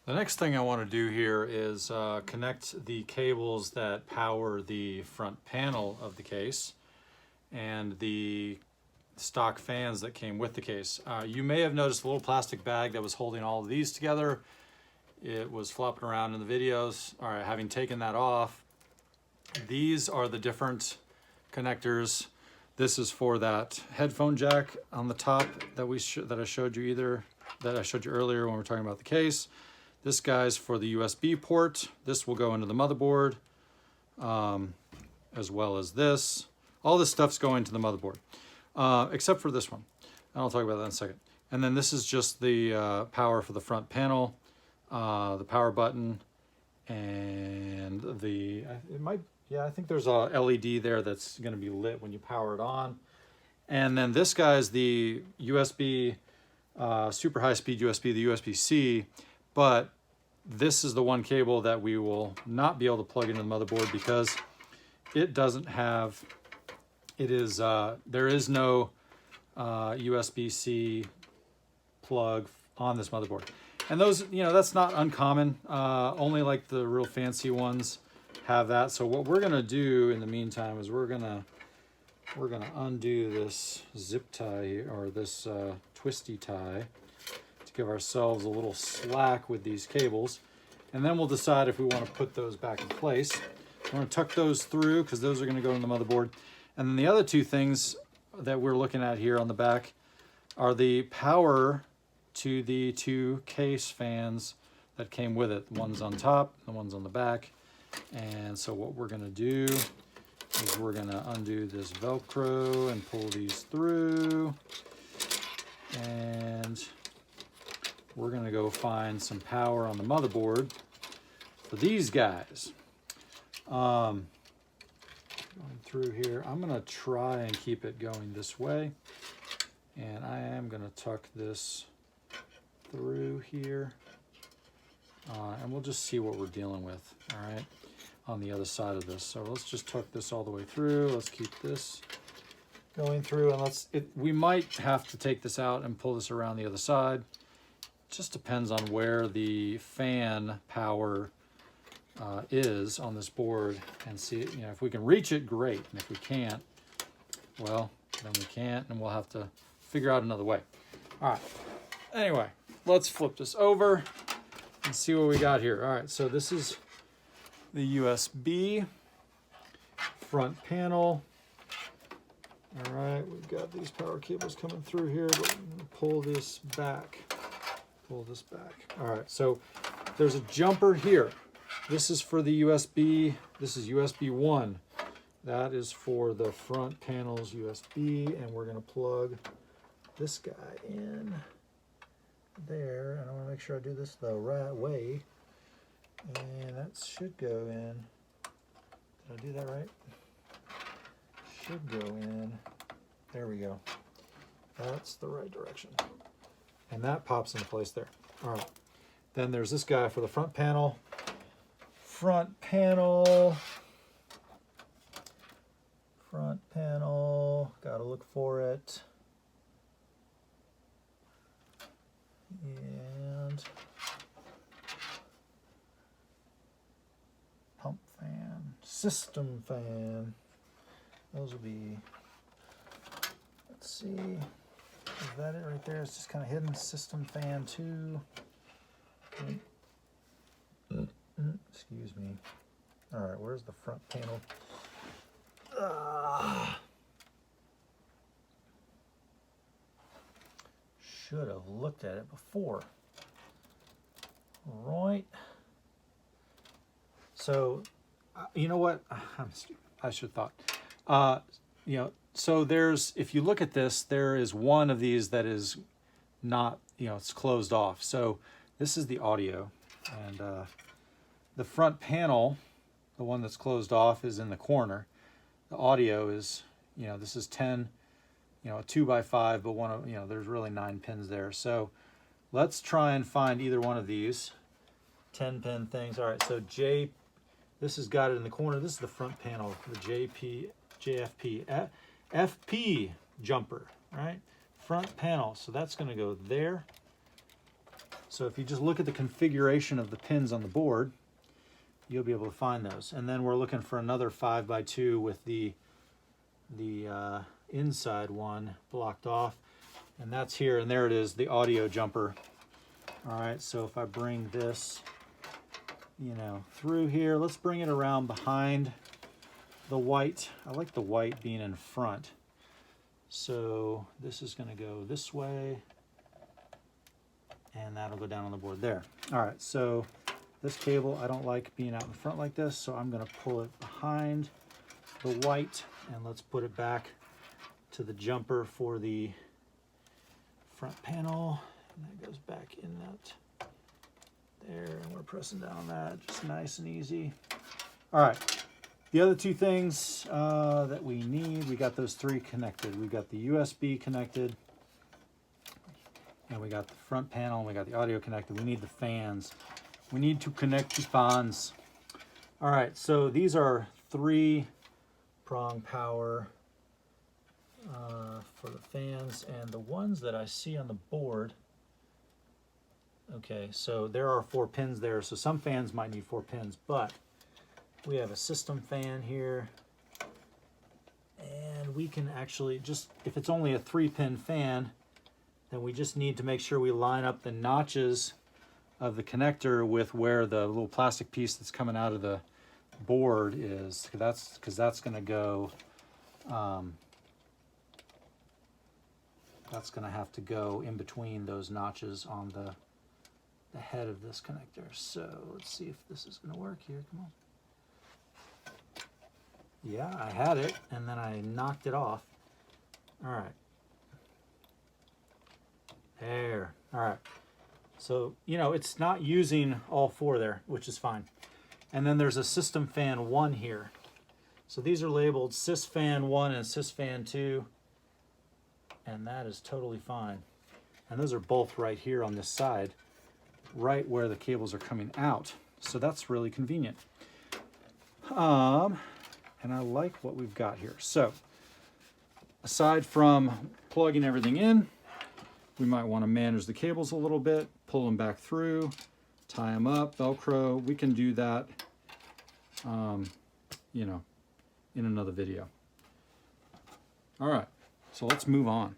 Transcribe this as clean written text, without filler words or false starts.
The next thing I want to do here is connect the cables that power the front panel of the case and the stock fans that came with the case. You may have noticed a little plastic bag that was holding all of these together. It was flopping around in the videos. All right, having taken that off, these are the different connectors. This is for that headphone jack on the top that I showed you earlier when we were talking about the case. This guy's for the USB port. This will go into the motherboard, as well as this. All this stuff's going to the motherboard, except for this one. And I'll talk about that in a second. And then this is just the power for the front panel, the power button, and I think there's a LED there that's going to be lit when you power it on. And then this guy is the USB, super high-speed USB, the USB-C, but this is the one cable that we will not be able to plug into the motherboard because it doesn't have, there is no USB-C plug on this motherboard. And those, that's not uncommon. Only like the real fancy ones have that. So what we're gonna do in the meantime is we're gonna undo this zip tie or this twisty tie to give ourselves a little slack with these cables, and then we'll decide if we want to put those back in place. We're going to tuck those through because those are going to go in the motherboard. And then the other two things that we're looking at here on the back are the power to the two case fans that came with it. The one's on top, the one's on the back. And so what we're going to do is we're going to undo this Velcro and pull these through. And we're going to go find some power on the motherboard for these guys. Going through here, I'm going to try and keep it going this way. And I am going to tuck this through here. And we'll just see what we're dealing with, all right, on the other side of this. So let's just tuck this all the way through. Let's keep this going through, and we might have to take this out and pull this around the other side. It just depends on where the fan power is on this board, and see, if we can reach it, great. And if we can't, well, then we can't, and we'll have to figure out another way. All right. Anyway, let's flip this over and see what we got here. All right, so this is the USB front panel. All right, we've got these power cables coming through here, but I'm gonna pull this back. Pull this back. All right, so there's a jumper here. This is for the USB. This is USB 1. That is for the front panel's USB, and we're gonna plug this guy in there, and I want to make sure I do this the right way, and that should go in. Did I do that right? Should go in. There we go. That's the right direction, and that pops into place there. All right, then there's this guy for the front panel. Front panel, gotta look for it. And pump fan, system fan. Those will be, let's see, is that it right there? It's just kind of hidden. System fan 2. Excuse me. All right, where's the front panel? Should have looked at it before. Right. So, you know what? I'm stupid. I should have thought. So there's, if you look at this, there is one of these that is not, it's closed off. So this is the audio, and the front panel, the one that's closed off, is in the corner. The audio is, this is 10. A 2x5, but one of, there's really 9 pins there. So let's try and find either one of these 10-pin things. All right, so this has got it in the corner. This is the front panel, the JFP, FP jumper, right? Front panel, so that's gonna go there. So if you just look at the configuration of the pins on the board, you'll be able to find those. And then we're looking for another 5x2 with the inside one blocked off. And that's here, and there it is, the audio jumper. All right, so if I bring this, you know, through here, let's bring it around behind the white. I like the white being in front. So this is gonna go this way, and that'll go down on the board there. All right, so this cable, I don't like being out in front like this, so I'm gonna pull it behind the white, and let's put it back to the jumper for the front panel. And that goes back in that there, and we're pressing down on that, just nice and easy. All right, the other two things that we need, we got those three connected. We got the USB connected, and we got the front panel, and we got the audio connected. We need the fans. We need to connect the fans. All right, so these are 3-prong power for the fans, and the ones that I see on the board, okay, so there are 4 pins there, so some fans might need 4 pins, but we have a system fan here, and we can actually just, if it's only a 3-pin fan, then we just need to make sure we line up the notches of the connector with where the little plastic piece that's coming out of the board is. Because that's going to go, that's going to have to go in between those notches on the head of this connector. So let's see if this is going to work here. Come on. Yeah, I had it, and then I knocked it off. All right. There. All right. So, you know, it's not using all 4 there, which is fine. And then there's a system fan 1 here. So these are labeled sys fan 1 and sys fan 2. And that is totally fine. And those are both right here on this side, right where the cables are coming out. So that's really convenient. And I like what we've got here. So aside from plugging everything in, we might want to manage the cables a little bit, pull them back through, tie them up, Velcro. We can do that, you know, in another video. All right, so let's move on.